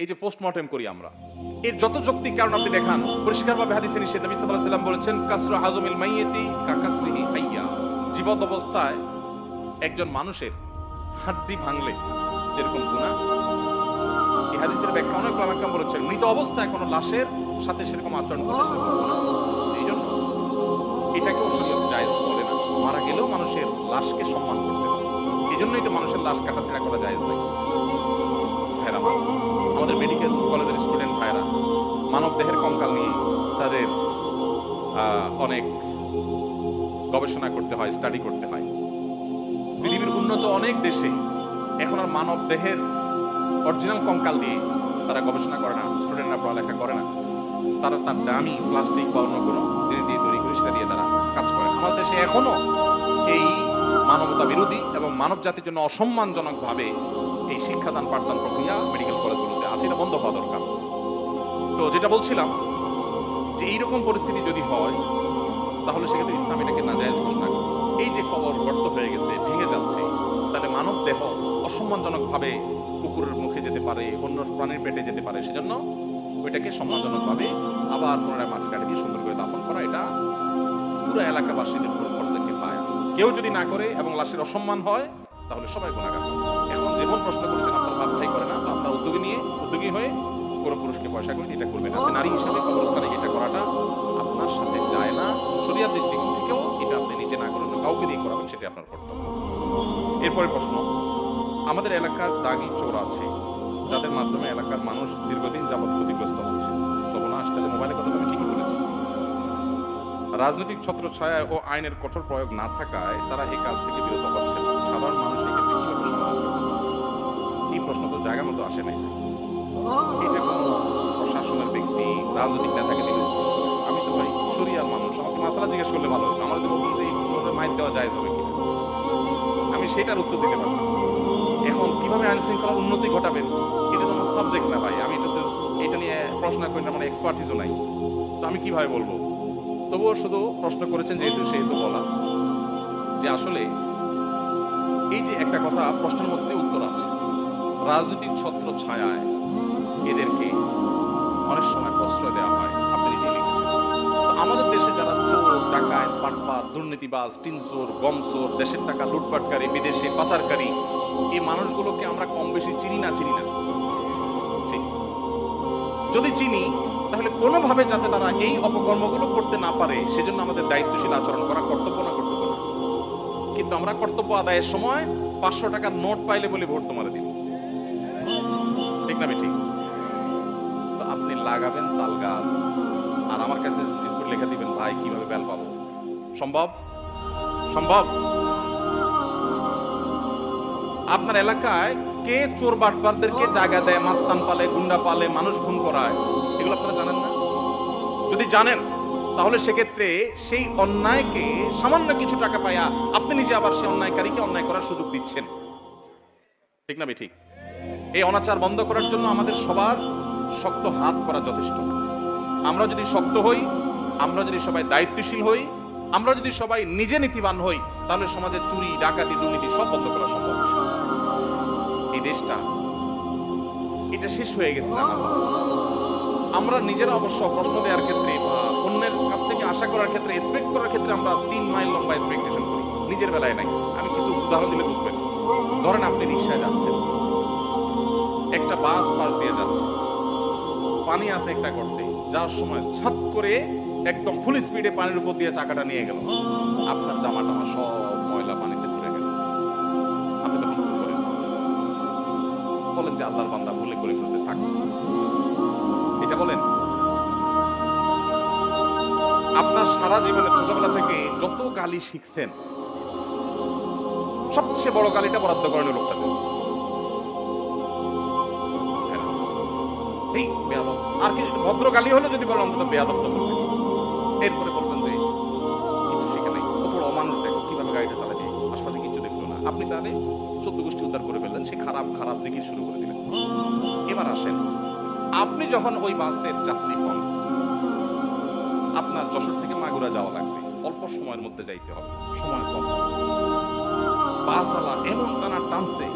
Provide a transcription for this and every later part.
এই যে পোস্টমর্টেম করি আমরা, এর যত যৌক্তিক কারণ আপনি দেখান, পরিষ্কারভাবে হাদিসে নিষেধ। নবী সাল্লাল্লাহু আলাইহি ওয়াসাল্লাম বলেছেন, কাসরু হাজমিল মাইয়িতি কাকাসরিহি হাইয়া, জীবত অবস্থায় একজন মানুষের হাড্ডি ভাঙলে যেরকম গুনাহ, এই হাদিসের ব্যাখ্যা অনেক ওলামা বলেছেন মৃত অবস্থায় কোনো লাশের সাথে সেরকম আচরণ করলে সেরকম গুনাহ। এই জন্য এটাকেও শরীয়ত জায়েজ বলে না। মারা গেলেও মানুষের লাশকে সম্মান করতে হবে, এই জন্য এটা মানুষের লাশ কাটাছেড়া করা জায়েজ নাই। ভাইরা আমার, আমাদের মেডিকেল কলেজের স্টুডেন্ট ভাইরা মানব দেহের কঙ্কাল নিয়ে তাদের অনেক গবেষণা করতে হয়, স্টাডি করতে হয়। পৃথিবীর উন্নত অনেক দেশে এখন আর মানব দেহের অরিজিনাল কঙ্কাল দিয়ে তারা গবেষণা করে না, স্টুডেন্টরা পড়ালেখা করে না। তারা তার দামি প্লাস্টিক বা অন্য কোনো জিনিস দিয়ে তৈরি করে সেটা দিয়ে তারা কাজ করে। আমাদের দেশে এখনো এই মানবতা বিরোধী এবং মানব জাতির জন্য অসম্মানজনক ভাবে এই শিক্ষাদান পাঠদান প্রক্রিয়া মেডিকেল কলেজগুলোতে আছে, এটা বন্ধ হওয়া দরকার। তো যেটা বলছিলাম যে এইরকম পরিস্থিতি যদি হয় তাহলে সেক্ষেত্রে ইসলাম এটাকে নাজায়েজ ঘোষণা করে। এই যে কবর গর্ত হয়ে গেছে, ভেঙে যাচ্ছে, তাহলে মানব দেহ অসম্মানজনক ভাবে কুকুরের মুখে যেতে পারে, অন্য প্রাণীর পেটে যেতে পারে, সেজন্য ওইটাকে সম্মানজনক ভাবে আবার পুনরায় মাটি কাটে দিয়ে সুন্দর করে দাফন করা, এটা পুরো এলাকাবাসীদের উপর ফরজে পায়। কেউ যদি না করে এবং লাশের অসম্মান হয় তাহলে সবাই গুনাহগার। এখন যেমন প্রশ্ন করেছেন আপনার বাপ ভাই করে না, তো আপনার উদ্যোগী হয়ে কোনো পুরুষকে পয়সা করে এটা করবেন। আপনি নারী হিসেবে কবরস্থানে এটা করাটা আপনার সাথে যায় না, শরিয়াত দৃষ্টিকোণ থেকেও এটা আপনি নিজে না করে কাউকে দিয়ে করাবেন, সেটা আপনার কর্তব্য। এরপরে প্রশ্ন, আমাদের এলাকার দাগি চোর আছে যাদের মাধ্যমে এলাকার মানুষ দীর্ঘদিন যাবৎ ক্ষতিগ্রস্ত হচ্ছে। সর্বনাশ, তাহলে মোবাইলের কথা আমি ঠিকই বলেছি। রাজনৈতিক ছত্রছায়া ও আইনের কঠোর প্রয়োগ না থাকায় তারা এই কাজ থেকে বিরত হচ্ছে। সাধারণ মানুষ এক্ষেত্রে কিভাবে সমাধান করবে? এই প্রশ্ন তো জায়গা মতো আসে নাই। এটা কোনো প্রশাসনের ব্যক্তি, রাজনৈতিক নেতাকে দিলে, আমি তো ভাই শরিয়ার মানুষ, আমাকে মাসালা জিজ্ঞেস করলে ভালো হতো। আমার যদি বলতেন যে এই চোরের মাইর দেওয়া জায়েজ হবে কিনা, আমি সেটার উত্তর দিতে পারবো। এখন কিভাবে আইন শৃঙ্খলার উন্নতি ঘটাবেন এটা তো আমার সাবজেক্ট না ভাই, আমি এটা নিয়ে প্রশ্ন করি না, মানে এক্সপার্টিসও নাই, তো আমি কিভাবে বলবো। তবুও শুধু প্রশ্ন করেছেন যেহেতু সেহেতু বলা যে আসলে এই যে একটা কথা প্রশ্নের মধ্যে উত্তর আছে, রাজনৈতিক ছত্র ছায়ায় এদেরকে অনেক সময় প্রশ্রয় দেওয়া হয়। আপনি নিজেই লিখেছেন। আমাদের দেশে যারা চোর, ডাকাত, পাটপার, দুর্নীতিবাজ, টিনচোর, গমচোর, দেশের টাকা লুটপাটকারী, বিদেশে পাচারকারী, এই মানুষগুলোকে আমরা কম বেশি চিনি না? ঠিক। যদি চিনি তাহলে কোনোভাবে যাতে তারা এই অপকর্মগুলো করতে না পারে সেজন্য আমাদের দায়িত্বশীল আচরণ করা কর্তব্য না? কিন্তু আমরা কর্তব্য আদায়ের সময় 500 টাকার নোট পাইলে বলে ভোট তোমার দিব, ঠিক না? ঠিক। তো আপনি লাগাবেন তাল গাছ আর আমার কাছে লেখা দিবেন ভাই কিভাবে বেল পাবো? সম্ভব? আপনার এলাকায় কে চোর বাটপারদেরকে জায়গা দেয়, মাস্তান পালে, গুন্ডা পালে, মানুষ খুন করায়, এগুলো আপনারা জানেন না? যদি জানেন তাহলে সেক্ষেত্রে সেই অন্যায়কে সামান্য কিছু টাকা পাইয়া আপনি নিজে আবার সেই অন্যায়কারীকে অন্যায় করার সুযোগ দিচ্ছেন, ঠিক না? ঠিক। এই অনাচার বন্ধ করার জন্য আমাদের সবার শক্ত হাত করা যথেষ্ট। আমরা যদি শক্ত হই, আমরা যদি সবাই দায়িত্বশীল হই, আমরা যদি সবাই নিজে নীতিবান হই, তাহলে সমাজের চুরি, ডাকাতি, দুর্নীতি সব বন্ধ করা সম্ভব। এই দেশটা এটা শেষ হয়ে গেছে না? আমরা নিজেরা অবশ্য প্রশ্ন দেওয়ার ক্ষেত্রে বা অন্যের কাছ থেকে আশা করার ক্ষেত্রে, এক্সপেক্ট করার ক্ষেত্রে আমরা 3 মাইল লম্বা এক্সপেকটেশন করি, নিজের বেলায় নাই। আমি কিছু উদাহরণ দিলে বুঝবেন। ধরেন আপনি রিকশায় যাচ্ছেন, একটা বাস পাশ দিয়ে যাচ্ছে, পানি আছে একটা গর্তে, যাওয়ার সময় ছাত করে একদম ফুল স্পিডে পানির উপর দিয়ে চাকাটা নিয়ে গেল, আপনার জামা টামা সব ময়লা পানিতে পড়ে গেল। আপনি তখন কি করেন? বলেন যে আল্লাহর বান্দা ভুলে করে ফেলতে, থাক, এটা বলেন? আপনার সারা জীবনে ছোটবেলা থেকে যত গালি শিখছেন, সবচেয়ে বড় গালিটা বরাদ্দ করেন লোকটাতে, আর কি ভদ্র গালি হলে যদি বলেন অন্তত বেয়াদব তো বলবেন। এরপরে বলবেন যে কিছু শিখে নাই, কত বড় অমানুষ, দেখো কিভাবে গাড়িটা চালাতে, আশপাশে কিছু দেখলো না। আপনি তাহলে 14 গোষ্ঠী উদ্ধার করে ফেললেন, সে খারাপ জিকির শুরু করে দিলেন। এবার আসেন, আপনি যখন ওই বাসের যাত্রী হন, আপনার যশোর থেকে মাগুরা যাওয়া লাগবে, অল্প সময়ের মধ্যে যাইতে হবে, সময় কম। বাসওয়ালা এমন টানা টানছে,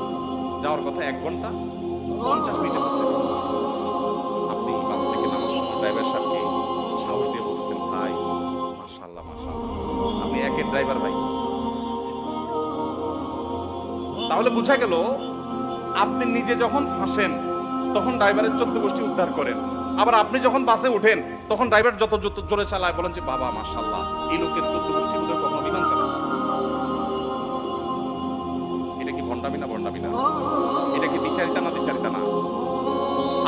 যাওয়ার কথা 1 ঘন্টা 50 মিনিটে পৌঁছে। ড্রাইভার সাহেবকে সাহস দিয়ে বলতেছেন, ভাই মাশাআল্লাহ মাশাআল্লাহ, আপনি একের ড্রাইভার ভাই। তাহলে বোঝা গেল আপনি নিজে যখন ফাঁসেন তখন ড্রাইভারের 14 গোষ্ঠী উদ্ধার করেন, আবার আপনি যখন বাসে ওঠেন তখন ড্রাইভার যত যত জোরে চালায় বলেন যে বাবা মাশাআল্লাহ, এই লোকের 14 গোষ্ঠী বোধহয় কখনো বিমান চালায়। এটা কি ভণ্ডামি না? ভণ্ডামি না? এটা কি বিচারিতা না? বিচারিতা না?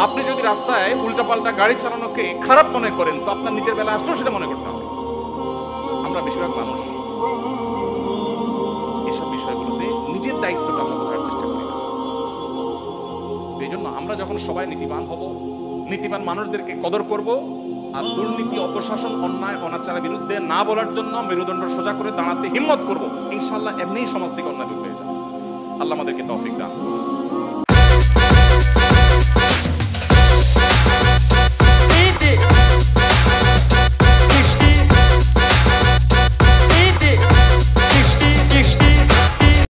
আপনি যদি রাস্তায় উল্টাপাল্টা গাড়ি চালানোকে খারাপ মনে করেন তো আপনার নিজের বেলা আসলেও সেটা মনে করতে হবে। আমরা বেশিরভাগ মানুষ এসব বিষয়গুলোতে নিজের দায়িত্বটা আমরা বোঝার চেষ্টা করি না। এই জন্য আমরা যখন সবাই নীতিবান হব, নীতিবান মানুষদেরকে কদর করব, আর দুর্নীতি, অপশাসন, অন্যায় অনাচারের বিরুদ্ধে না বলার জন্য মেরুদণ্ড সোজা করে দাঁড়াতে হিম্মত করব, ইনশাআল্লাহ এমনিই সমাজ থেকে অন্যায় দূর হয়ে যাবে। আল্লাহ আমাদেরকে তৌফিক দান।